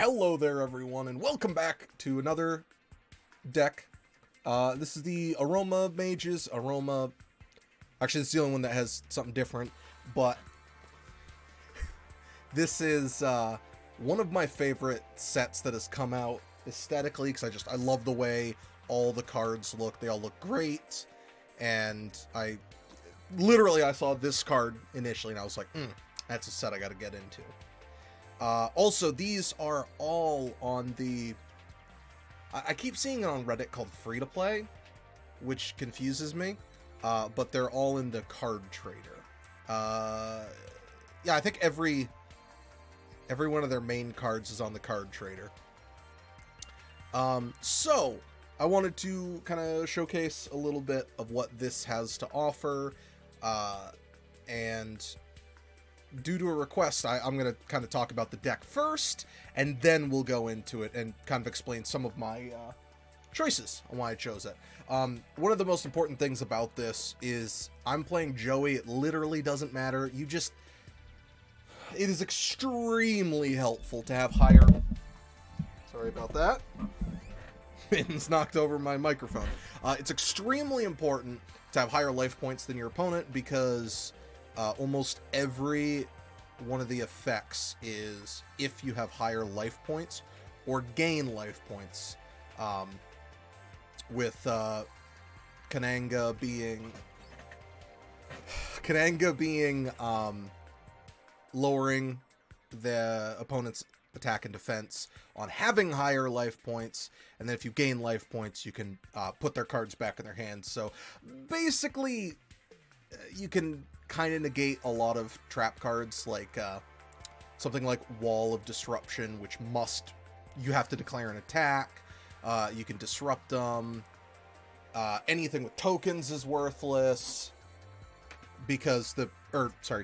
Hello there, everyone, and welcome back to another deck. This is the Aromage's Aroma. Actually, it's the only one that has something different, but this is one of my favorite sets that has come out aesthetically, because I love the way all the cards look. They all look great, and I saw this card initially, and I was like, that's a set I got to get into. Also, these are all on the... I keep seeing it on Reddit called free-to-play, which confuses me, but they're all in the Card Trader. Yeah, I think every one of their main cards is on the Card Trader. So, I wanted to kind of showcase a little bit of what this has to offer, and... due to a request, I'm going to kind of talk about the deck first, and then we'll go into it and kind of explain some of my choices on why I chose it. One of the most important things about this is I'm playing Joey. It literally doesn't matter. It is extremely helpful to have higher... Sorry about that. Mittens knocked over my microphone. It's extremely important to have higher life points than your opponent, because... almost every one of the effects is if you have higher life points or gain life points, with Kananga being lowering the opponent's attack and defense on having higher life points, and then if you gain life points you can put their cards back in their hands. So basically you can kind of negate a lot of trap cards, like something like Wall of Disruption, which you have to declare an attack. You can disrupt them. Anything with tokens is worthless, because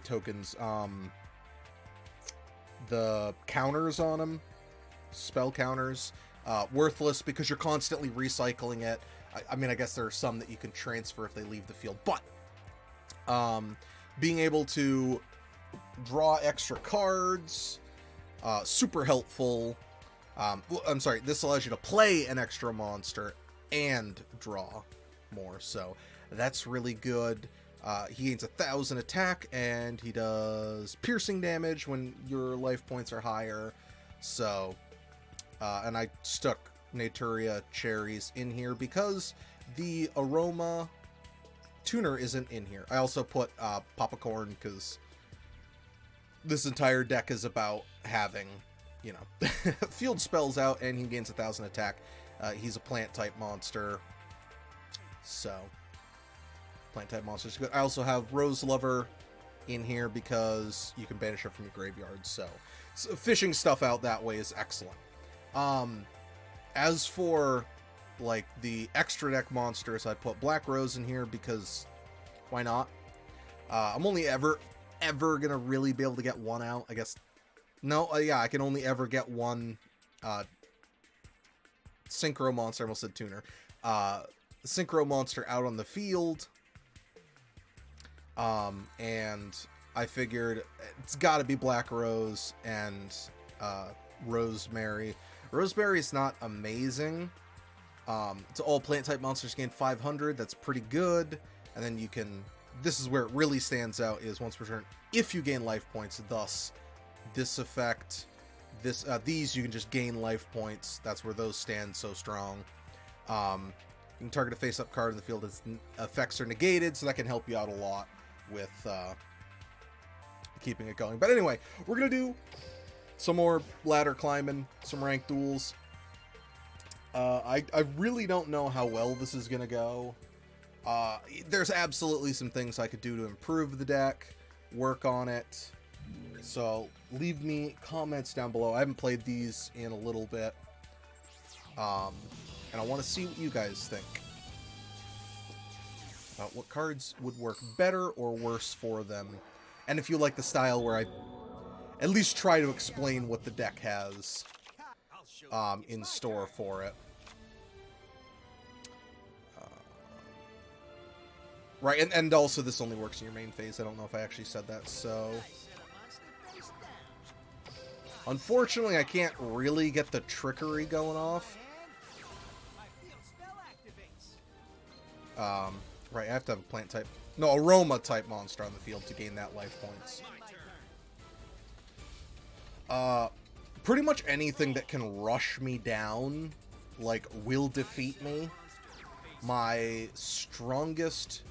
tokens, the counters on them, spell counters, worthless because you're constantly recycling it. I mean, I guess there are some that you can transfer if they leave the field, but being able to draw extra cards, super helpful. I'm sorry, this allows you to play an extra monster and draw more, so that's really good. He gains 1,000 attack, and he does piercing damage when your life points are higher. So, and I stuck Naturia Cherries in here because the Aroma Tuner isn't in here. I also put Popcorn because this entire deck is about having, field spells out, and he gains 1,000 attack. He's a plant type monster, so plant type monsters are good. I also have Rose Lover in here because you can banish her from your graveyard, so fishing stuff out that way is excellent. As for like the extra deck monsters, I put Black Rose in here because why not? I'm only ever gonna really be able to get one out, I guess. No, yeah, I can only ever get one synchro monster. I almost said tuner. Synchro monster out on the field, and I figured it's got to be Black Rose and Rosemary. Rosemary's not amazing. It's all plant type monsters gain 500. That's pretty good. And then you can, this is where it really stands out, is once per turn, if you gain life points, thus this effect, these you can just gain life points. That's where those stand so strong. You can target a face-up card in the field as effects are negated, so that can help you out a lot with keeping it going. But anyway, we're going to do some more ladder climbing, some ranked duels. I really don't know how well this is going to go. There's absolutely some things I could do to improve the deck, work on it. So leave me comments down below. I haven't played these in a little bit. And I want to see what you guys think about what cards would work better or worse for them. And if you like the style where I at least try to explain what the deck has in store for it. Right, and also this only works in your main phase. I don't know if I actually said that, so... Unfortunately, I can't really get the trickery going off. Right, I have to have a plant type. No, aroma type monster on the field to gain that life points. Pretty much anything that can rush me down, like, will defeat me. My strongest...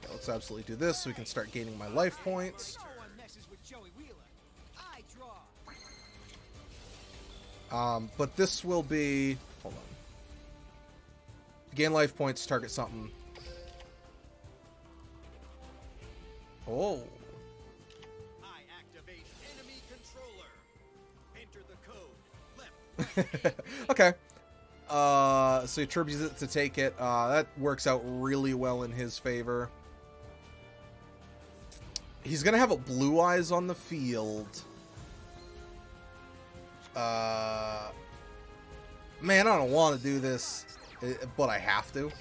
Okay, let's absolutely do this so we can start gaining my life points. But this will be... Hold on. Gain life points, target something. Oh. I activate enemy controller. Enter the code. Left. Okay. So he attributes it to take it. That works out really well in his favor. He's gonna have a Blue Eyes on the field. Man, I don't want to do this, but I have to.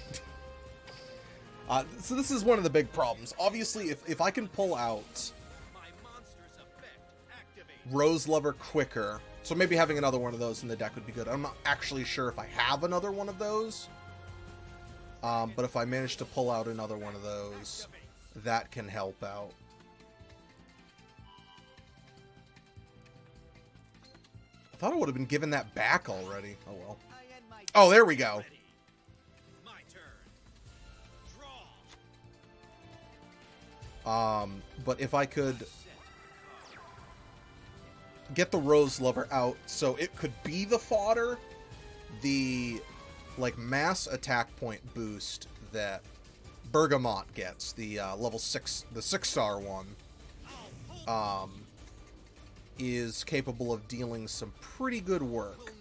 So this is one of the big problems. Obviously, if I can pull out Rose Lover quicker, so maybe having another one of those in the deck would be good. I'm not actually sure if I have another one of those. But if I manage to pull out another one of those, that can help out. I thought I would have been given that back already. Oh well. Oh, there we go. But if I could get the Rose Lover out so it could be the fodder, the like mass attack point boost that Bergamot gets, the level 6, the 6-star one, is capable of dealing some pretty good work.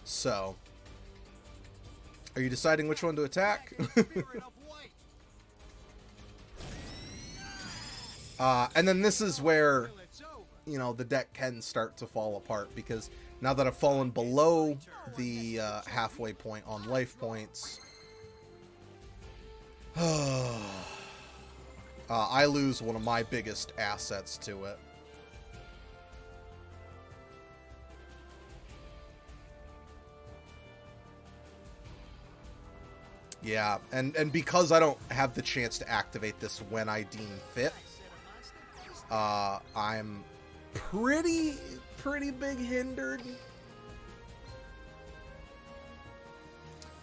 So, are you deciding which one to attack? And then this is where, you know, the deck can start to fall apart, because now that I've fallen below the halfway point on life points, I lose one of my biggest assets to it. Yeah, and because I don't have the chance to activate this when I deem fit, I'm pretty big hindered.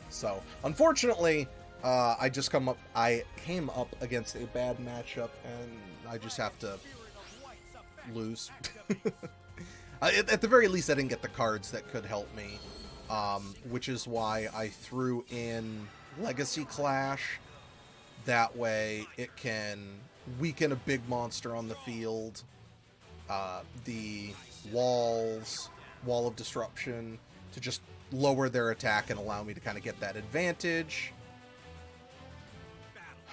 So, unfortunately, I came up against a bad matchup, and I just have to lose. At the very least, I didn't get the cards that could help me, which is why I threw in Legacy Clash. That way, it can weaken a big monster on the field. The Wall of Disruption, to just lower their attack and allow me to kind of get that advantage.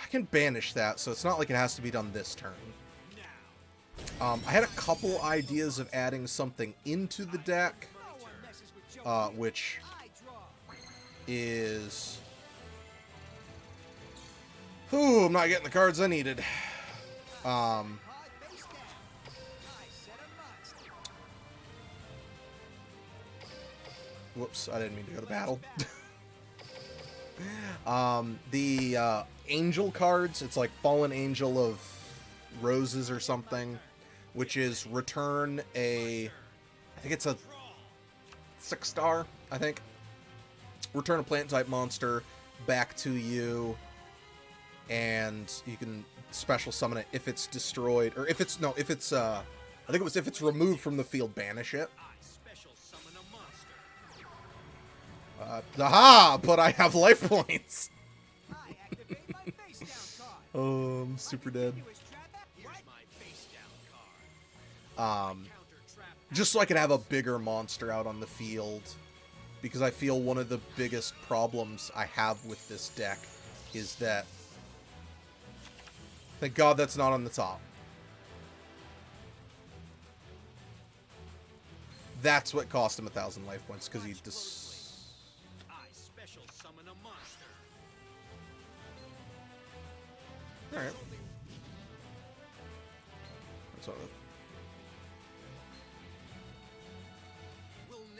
I can banish that, so it's not like it has to be done this turn. I had a couple ideas of adding something into the deck, which is... Ooh, I'm not getting the cards I needed. Whoops, I didn't mean to go to battle. The angel cards, it's like Fallen Angel of Roses or something, which is return a... I think it's a 6-star, I think. Return a plant-type monster back to you, and you can special summon it if it's destroyed, or if it's, no, if it's, I think it was if it's removed from the field, banish it. Aha! But I have life points! Oh, I'm super dead. Just so I can have a bigger monster out on the field, because I feel one of the biggest problems I have with this deck is that... Thank God that's not on the top. That's what cost him 1,000 life points, because he just... Alright. That's what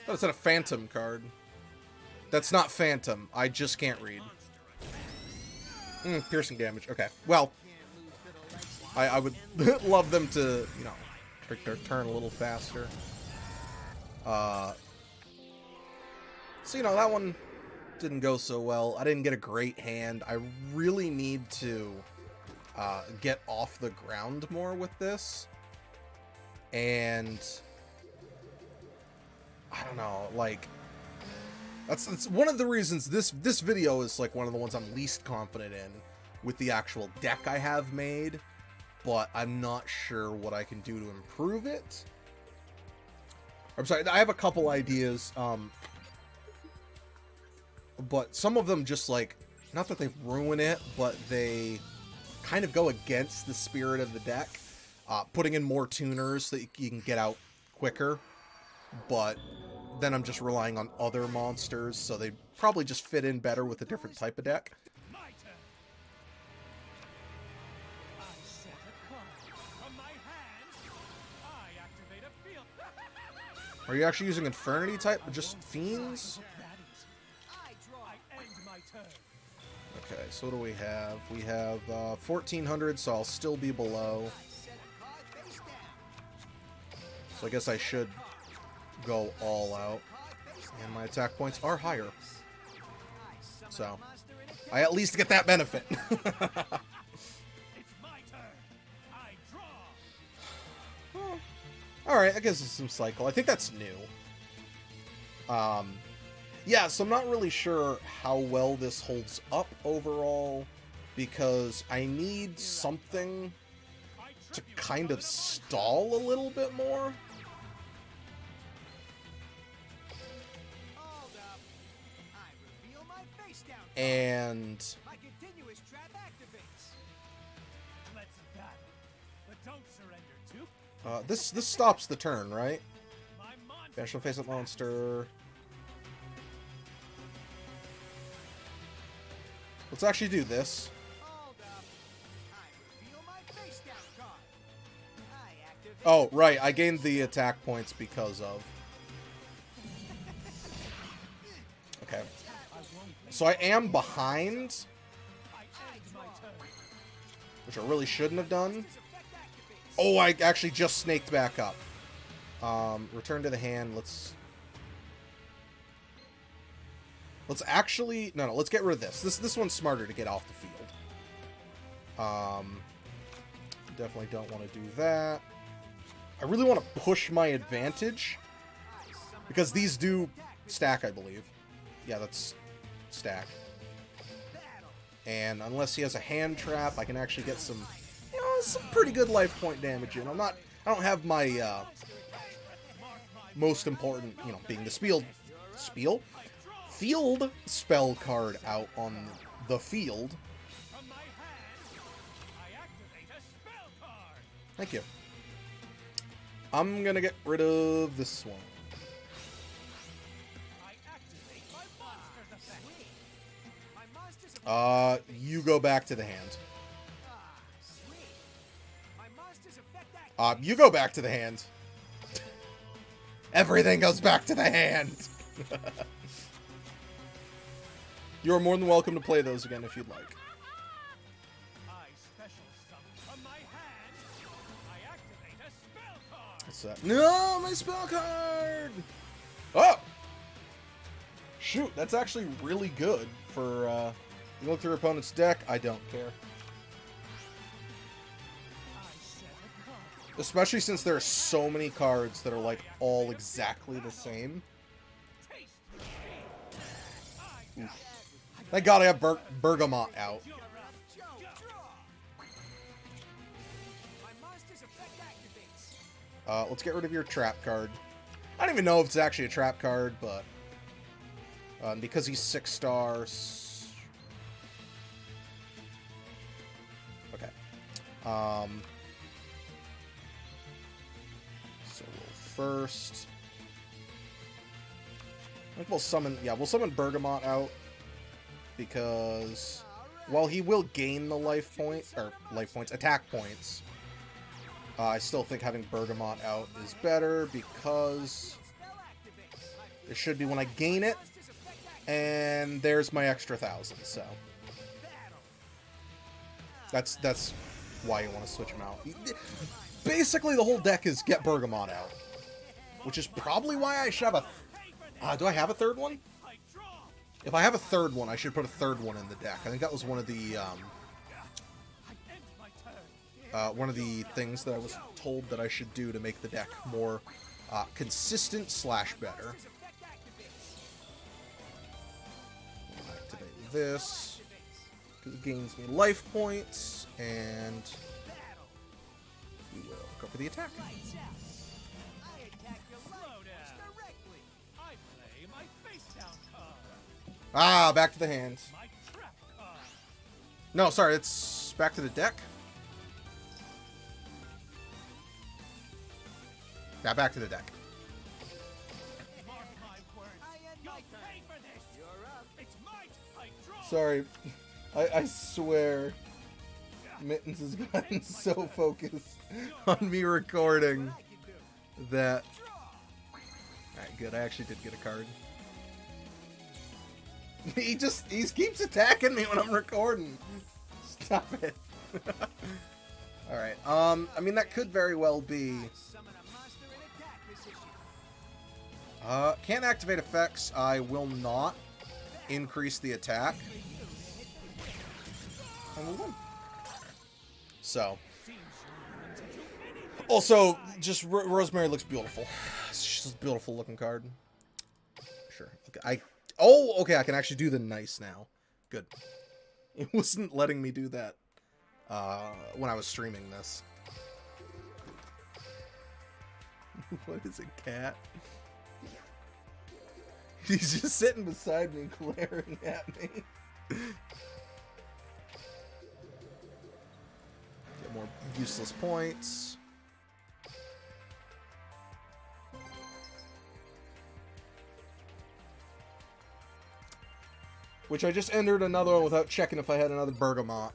Oh, it's a Phantom card. That's not Phantom. I just can't read. Piercing damage. Okay. Well, I would love them to, you know, take their turn a little faster. So, you know, that one didn't go so well. I didn't get a great hand. I really need to get off the ground more with this. And I don't know, like, that's one of the reasons this video is like one of the ones I'm least confident in with the actual deck I have made, but I'm not sure what I can do to improve it. I'm sorry, I have a couple ideas, but some of them just like, not that they ruin it, but they kind of go against the spirit of the deck. Putting in more tuners so that you can get out quicker, but then I'm just relying on other monsters, so they probably just fit in better with a different type of deck. Are you actually using Infernity type or just Fiends? Okay, so what do we have? We have 1400, so I'll still be below. So I guess I should go all out. And my attack points are higher. So I at least get that benefit. Alright, I guess it's some cycle. I think that's new. Yeah, so I'm not really sure how well this holds up overall, because I need something to kind of stall a little bit more. And this stops the turn, right? Banish from face-up monster. Let's actually do this. Oh, right. I gained the attack points because of. Okay. So I am behind, which I really shouldn't have done. Oh, I actually just snaked back up. Return to the hand. Let's actually... No, let's get rid of this. This one's smarter to get off the field. Definitely don't want to do that. I really want to push my advantage, because these do stack, I believe. Yeah, that's stack. And unless he has a hand trap, I can actually get some, you know, some pretty good life point damage in. I don't have my most important, you know, being the field spell card out on the field. Thank you. I'm gonna get rid of this one. You go back to the hand. You go back to the hand. Everything goes back to the hand. You are more than welcome to play those again if you'd like. What's that? No, my spell card! Oh! Shoot, that's actually really good for, you look through your opponent's deck. I don't care. Especially since there are so many cards that are, like, all exactly the same. Oof. Thank God I have Bergamot out. Let's get rid of your trap card. I don't even know if it's actually a trap card, but... because he's 6 stars... Okay. So we'll first... I think we'll summon... Yeah, we'll summon Bergamot out. Because... while he will gain the attack points, I still think having Bergamot out is better because it should be when I gain it, and there's my extra 1,000. So that's why you want to switch him out. Basically, the whole deck is get Bergamot out, which is probably why I should have a... do I have a third one? If I have a third one, I should put a third one in the deck. I think that was one of the things that I was told that I should do to make the deck more consistent / better. Activate this because it gains me life points, and we will go for the attack. Ah, back to the hand. No, sorry, it's back to the deck. Yeah, back to the deck. Sorry, I swear, Mittens has gotten so focused on me recording that... Alright, good, I actually did get a card. He keeps attacking me when I'm recording. Stop it. Alright, I mean, that could very well be... can't activate effects. I will not increase the attack. And we win. So. Also, just Rosemary looks beautiful. She's a beautiful looking card. Sure. Okay, okay, I can actually do the nice now. Good. It wasn't letting me do that when I was streaming this. What is a cat? He's just sitting beside me, glaring at me. Get more useless points. Which I just entered another one without checking if I had another Bergamot.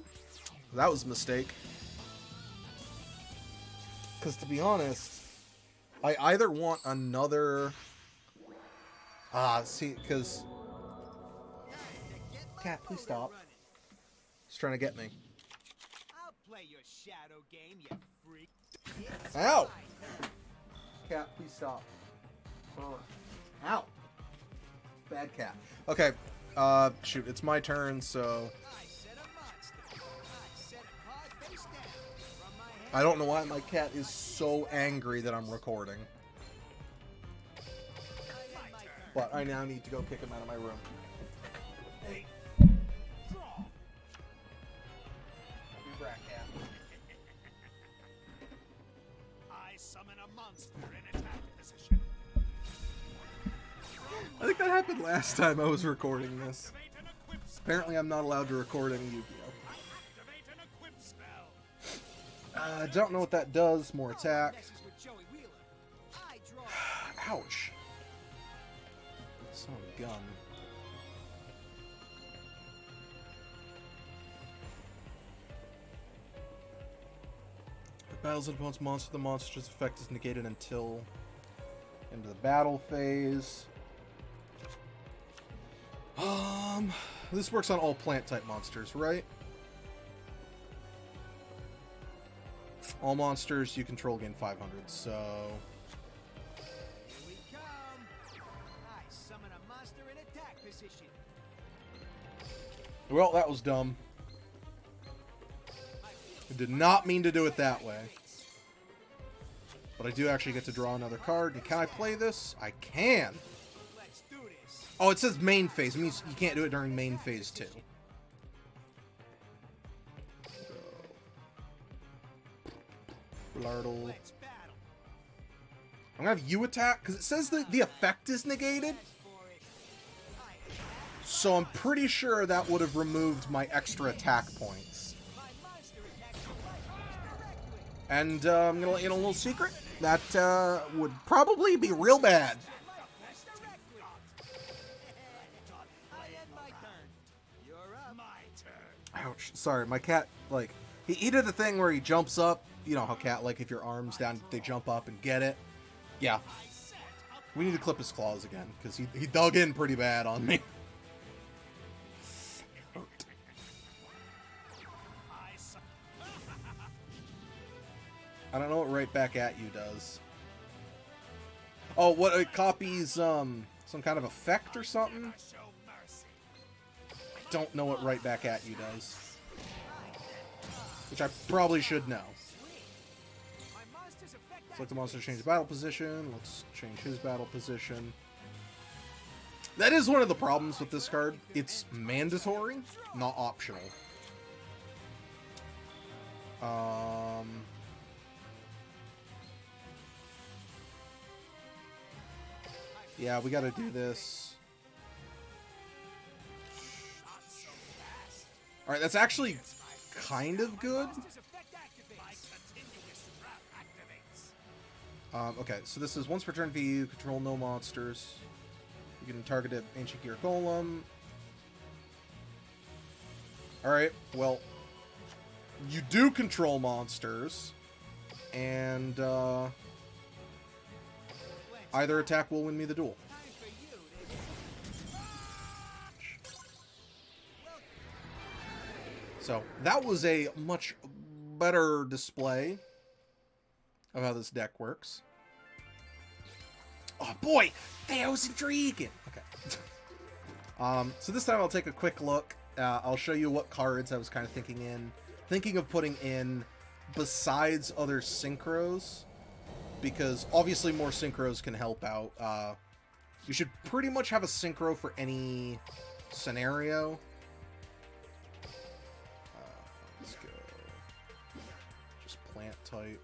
That was a mistake. Because to be honest, I either want another... see, because... Cat, please stop. He's trying to get me. I'll play your shadow game, you freak. Ow! Cat, please stop. Ow! Bad cat. Okay. Shoot, it's my turn, so... I don't know why my cat is so angry that I'm recording. But I now need to go kick him out of my room. Hey. I'll be back, cat. I summon a monster in attack position. I think that happened last time I was recording this. Apparently I'm not allowed to record any Yu-Gi-Oh! I don't know what that does. More attack. Ouch. Son of a gun. If battles an opponent's monster, the monster's effect is negated until into the battle phase. This works on all plant type monsters, right? All monsters you control gain 500, so... Here we come. I summon a monster in attack position. Well, that was dumb. I did not mean to do it that way. But I do actually get to draw another card. And can I play this? I can! Let's do this. Oh, it says main phase. It means you can't do it during main phase 2. Blartle. Let's battle. I'm gonna have you attack, because it says that the effect is negated. So I'm pretty sure that would have removed my extra attack points. And I'm gonna let you know a little secret. That would probably be real bad. Ouch. Sorry, my cat, like, he did the thing where he jumps up. You know how cat, like, if your arm's down, they jump up and get it. Yeah. We need to clip his claws again, because he dug in pretty bad on me. Hurt. I don't know what right back at you does. Oh, what, it copies, some kind of effect or something? I don't know what right back at you does. Which I probably should know. Select the monster to change the battle position. Let's change his battle position. That is one of the problems with this card. It's mandatory, not optional. Yeah, we gotta do this. Alright, that's actually kind of good. Okay, so this is once per turn VU, control no monsters. You can target an Ancient Gear Golem. Alright, well, you do control monsters, and either attack will win me the duel. So, that was a much better display of how this deck works. Oh boy, that was intriguing. Okay. So this time I'll take a quick look. I'll show you what cards I was kind of thinking of putting in besides other synchros, because obviously more synchros can help out. You should pretty much have a synchro for any scenario. Let's go. Just plant type.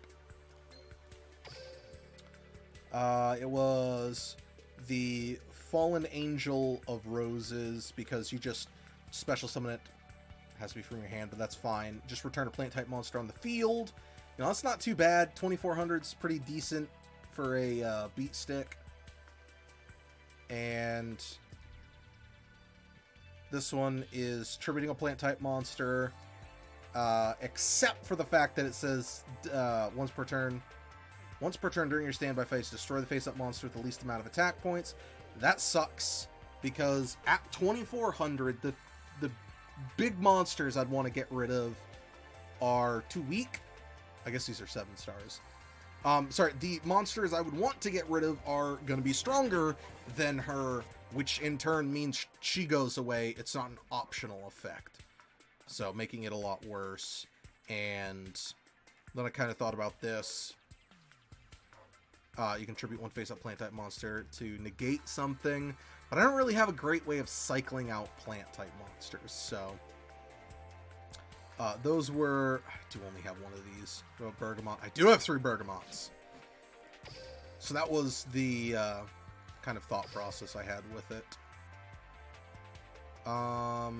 It was the Fallen Angel of Roses, because you just special summon it. Has to be from your hand, but that's fine. Just return a plant type monster on the field. You know, that's not too bad. 2400 is pretty decent for a beat stick. And this one is tributing a plant type monster, except for the fact that it says once per turn during your standby phase, destroy the face-up monster with the least amount of attack points. That sucks, because at 2400, the big monsters I'd want to get rid of are too weak. I guess these are 7 stars. Sorry, the monsters I would want to get rid of are going to be stronger than her, which in turn means she goes away. It's not an optional effect, so making it a lot worse. And then I kind of thought about this. You can tribute one face-up plant-type monster to negate something, but I don't really have a great way of cycling out plant-type monsters, so those were... I do only have one of these. Oh, Bergamot. I do have 3 Bergamots. So that was the kind of thought process I had with it. To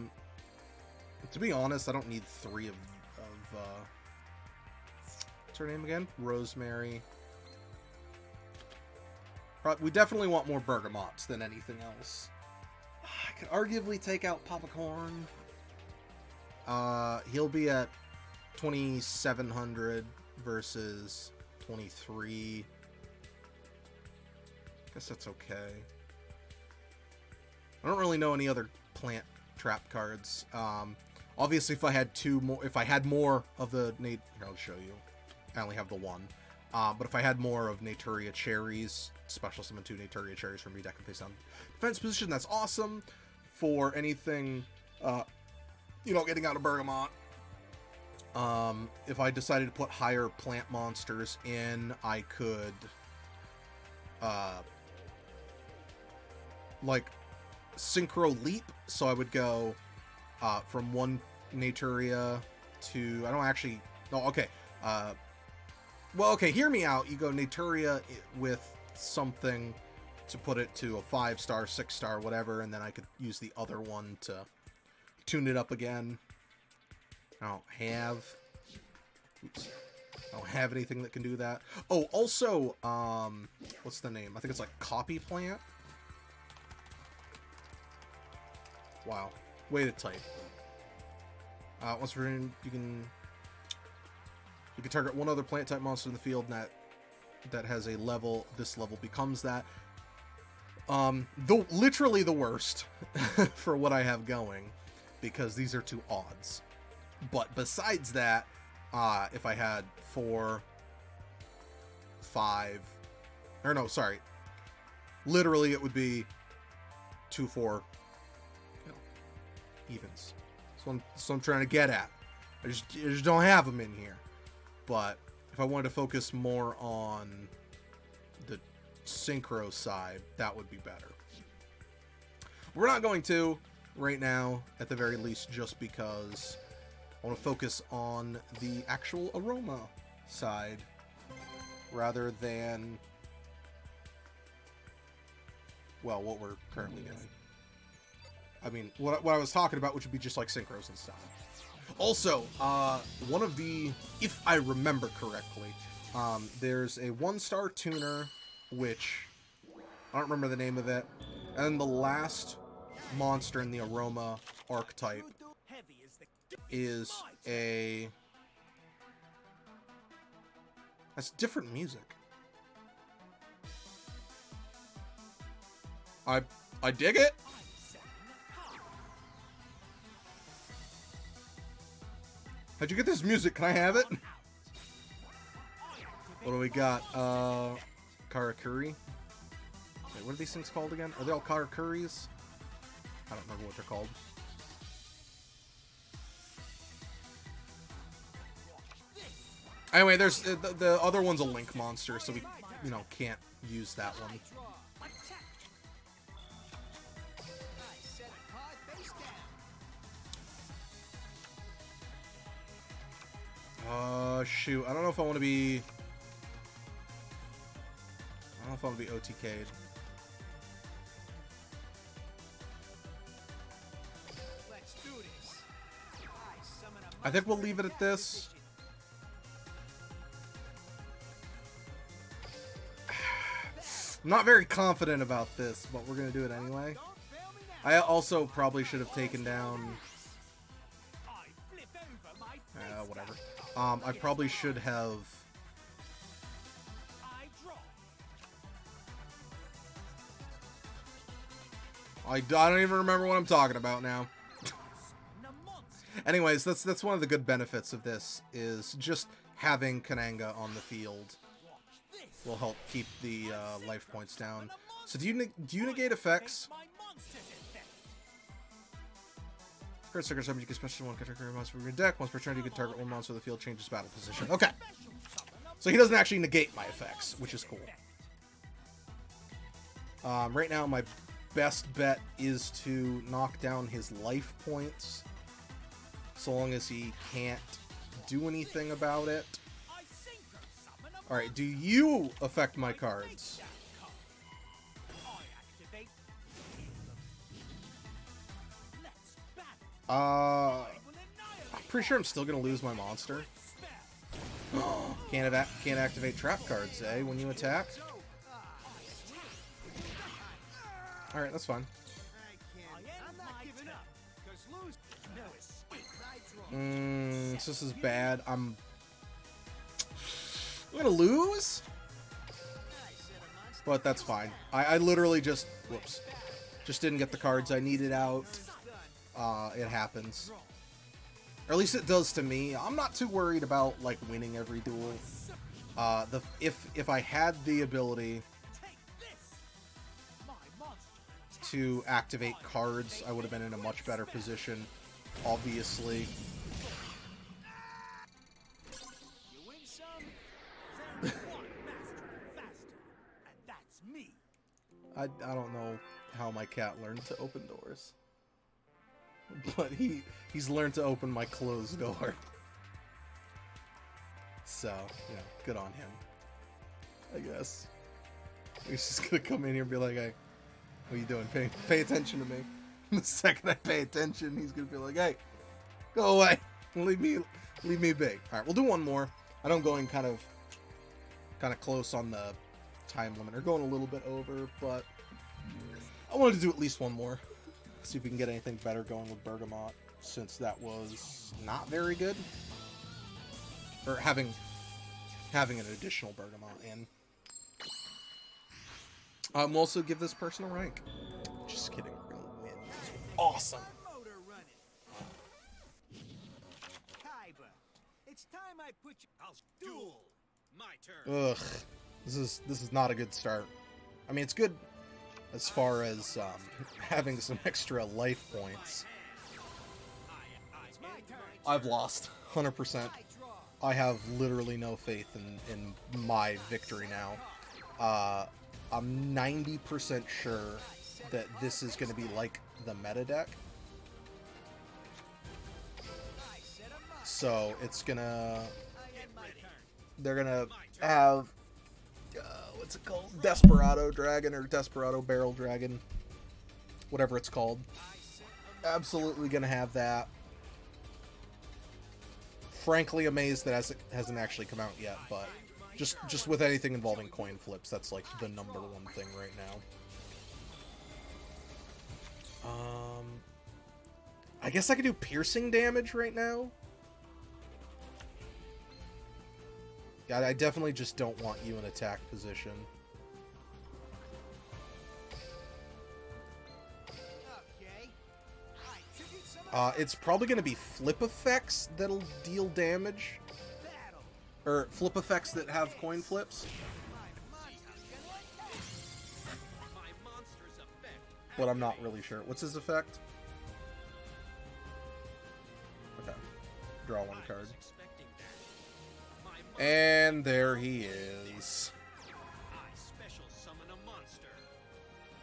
be honest, I don't need 3 of what's her name again? Rosemary. We definitely want more Bergamots than anything else. I could arguably take out Popcorn. He'll be at 2700 versus 23. Guess that's okay. I don't really know any other plant trap cards. Obviously, if I had more of the here, I'll show you. I only have the one. But if I had more of Naturia Cherries, special summon 2 Naturia Cherries from redeck and face down defense position, that's awesome. For anything, getting out of Bergamot. If I decided to put higher plant monsters in, I could, Synchro Leap. So I would go, from 1 Naturia to, I don't actually, no, okay, well, okay, hear me out. You go Naturia with something to put it to a 5-star, 6-star, whatever, and then I could use the other one to tune it up again. I don't have anything that can do that. Oh, also, what's the name? I think it's like Copy Plant. Wow. Way to type. Once we're in, you can target one other plant type monster in the field, and that has a level. This level becomes that. Literally the worst for what I have going, because these are two odds. But besides that, if I had 4, 5, or no, sorry, literally it would be 2, 4, evens. So I'm trying to get at. I just don't have them in here. But if I wanted to focus more on the synchro side, that would be better. We're not going to right now, at the very least, just because I want to focus on the actual aroma side rather than, well, what we're currently doing. I mean, what I was talking about, which would be just like synchros and stuff. Also, one of the, if I remember correctly, there's a 1-star tuner, which I don't remember the name of it, and the last monster in the aroma archetype is a... That's different music. I dig it. How'd you get this music? Can I have it? What do we got? Karakuri. Wait, what are these things called again? Are they all Karakuris? I don't remember what they're called. Anyway, there's the other one's a Link monster, so we, can't use that one. Shoot. I don't know if I want to be... I don't know if I want to be OTK'd. I think we'll leave it at this. I'm not very confident about this, but we're going to do it anyway. I also probably should have taken down... whatever. I probably should have... I don't even remember what I'm talking about now. Anyways, that's one of the good benefits of this, is just having Kananga on the field will help keep the life points down. So do you negate effects? Card sticker summon, you can special one category monster from your deck. Once per turn, you can target one monster of the field, changes battle position. Okay. So he doesn't actually negate my effects, which is cool. Right now, my best bet is to knock down his life points, so long as he can't do anything about it. Alright, do you affect my cards? I'm pretty sure I'm still gonna lose my monster. Can't activate trap cards, eh, when you attack? Alright, that's fine. So this is bad. I'm gonna lose? But that's fine. I literally just... Whoops. Just didn't get the cards I needed out. It happens. Or at least it does to me. I'm not too worried about, like, winning every duel. If I had the ability to activate cards, I would have been in a much better position, obviously. I don't know how my cat learned to open doors. But he's learned to open my closed door. So, good on him, I guess. He's just gonna come in here and be like, hey, what are you doing? Pay attention to me. The second I pay attention, he's gonna be like, hey, go away. Leave me be. Alright, we'll do one more. I know I'm going kind of close on the time limit, or going a little bit over, but I wanted to do at least one more. See if we can get anything better going with Bergamot. since that was not very good. Or having an additional Bergamot in. We'll also give this person a rank. Just kidding, we're gonna win. This was awesome. Motor running. Kaiba, it's time I put you. I'll duel. My turn. Ugh, this is not a good start. I mean, it's good as far as having some extra life points. It's my turn. I've lost 100%. I draw. I have literally no faith in my victory now. I'm 90% sure that this is going to be like the meta deck. I set a mark. So it's gonna, I end my turn. they're gonna have, what's it called? Desperado Dragon or Desperado Barrel Dragon. Whatever it's called. Absolutely gonna have that. Frankly amazed that it hasn't actually come out yet, but just with anything involving coin flips, that's like the number one thing right now. I guess I could do piercing damage right now. Yeah, I definitely just don't want you in attack position. Okay. I tribute some It's probably going to be flip effects that'll deal damage. battle. Or flip effects that have coin flips. My monster's gonna attack. My monster's effect. But I'm not really sure. What's his effect? Okay. Draw one I card. was expecting that. My monster, And there he is. I special summon a monster.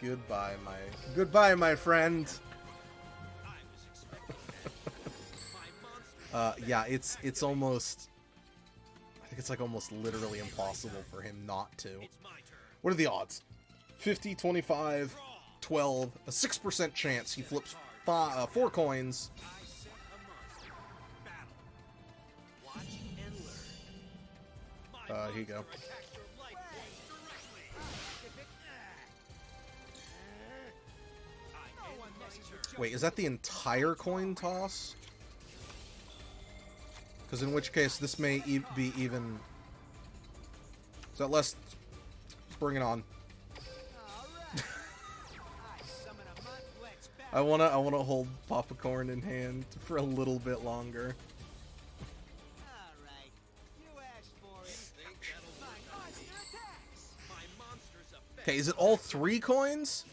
Goodbye, my friend. I was expecting that. My monster. Yeah, it's almost, I think it's like almost literally impossible for him not to. It's my turn. What are the odds? 50, 25, 12, a 6% chance he flips 4 coins. I set a monster. Battle. Watch and learn. My Here you go. monster attacks your life points directly. I end my turn. Wait, is that the entire coin toss? Because in which case, this may be even... Is that less? Bring it on. Alright. I summon a monk. Let's battle. I wanna hold Popcorn in hand for a little bit longer. Alright. You asked for it. Think that'll My work out. monster attacks. My monster's effect. Okay, is it all 3 coins?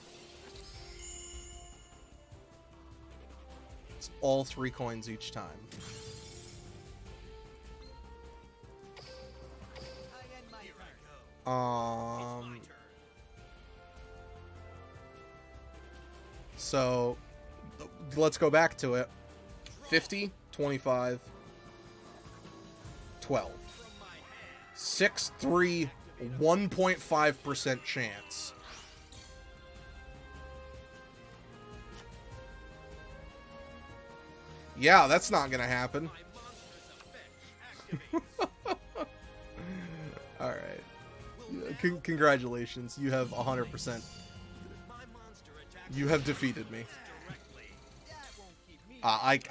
It's all 3 coins each time. I end my Here turn. I go. It's my turn. So let's go back to it. 50, 25, 12. From my hand. 6, 3, 1.5% chance. Yeah, that's not gonna happen. My monster's effect activates. Alright. Congratulations. You have 100%. My monster attacks You have defeated me. directly. That won't keep me.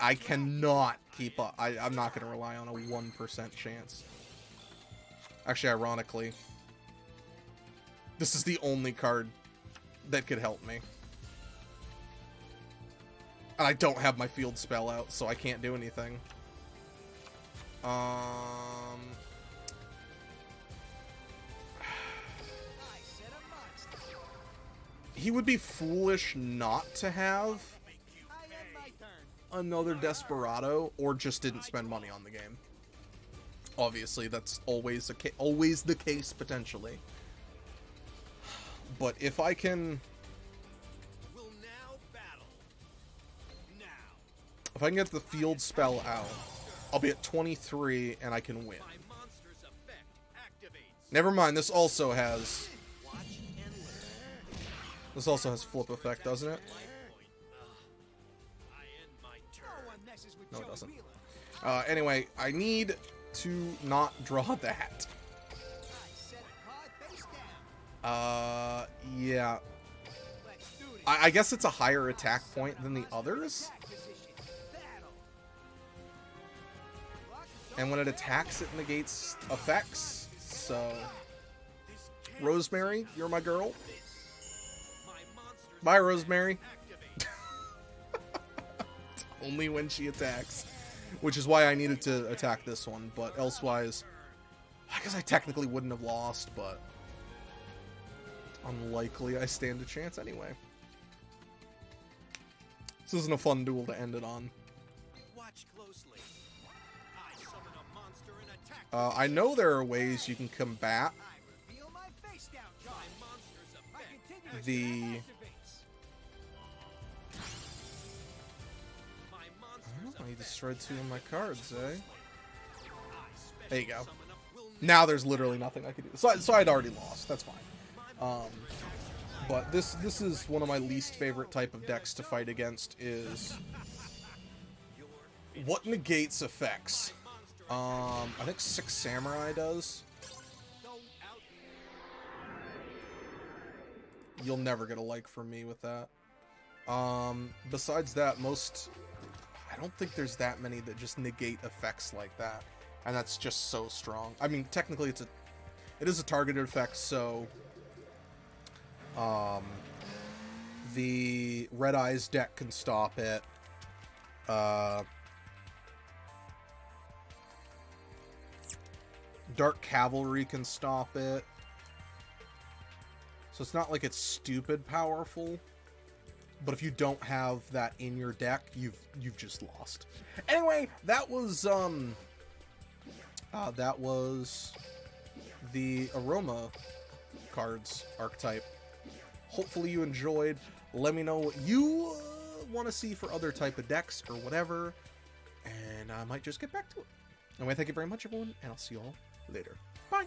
I cannot keep up. I'm not going to rely on a 1% chance. Actually, ironically, this is the only card that could help me. And I don't have my field spell out, so I can't do anything. I set a monster. He would be foolish not to have I end my turn. another Desperado, or just didn't spend money on the game. Obviously, that's always always the case potentially. But if I can, Will now battle. Now. if I can get the field spell out, I'll be at 23 and I can win. My monster's effect activates. Never mind. This also has Watch and learn. flip effect, doesn't it? Life point. I end my No turn. one messes with No, it Joe doesn't. Wheeler. Anyway, I need to not draw that. I set a card face down. Yeah. Let's do this. I guess it's a higher attack point than the others. Attack position. Battle. And when it attacks, it negates effects. So, Rosemary, you're my girl. Bye, Rosemary. Only when she attacks. Which is why I needed to attack this one. But elsewise, I guess I technically wouldn't have lost, but unlikely I stand a chance anyway. This isn't a fun duel to end it on. Watch closely. I summon a monster and attack. I know there are ways you can combat I reveal my face down card. My monster's My effect. continuous the... activates. My monster's Oh, he effect. destroyed 2 of my cards, eh? I There you go. special summon a will Now there's literally nothing I can do. So I'd already lost. That's fine. But this is one of my least favorite type of decks to fight against is what negates effects. I think 6 Samurai does. don't out. You'll never get a like from me with that. Besides that, I don't think there's that many that just negate effects like that. And that's just so strong. I mean, technically it is a targeted effect, so the Red Eyes deck can stop it. Dark Cavalry can stop it. So it's not like it's stupid powerful. But if you don't have that in your deck, you've just lost. Anyway, that was the Aroma cards archetype. Hopefully you enjoyed. Let me know what you want to see for other type of decks or whatever, and I might just get back to it. Anyway, thank you very much, everyone, and I'll see you all later. Bye!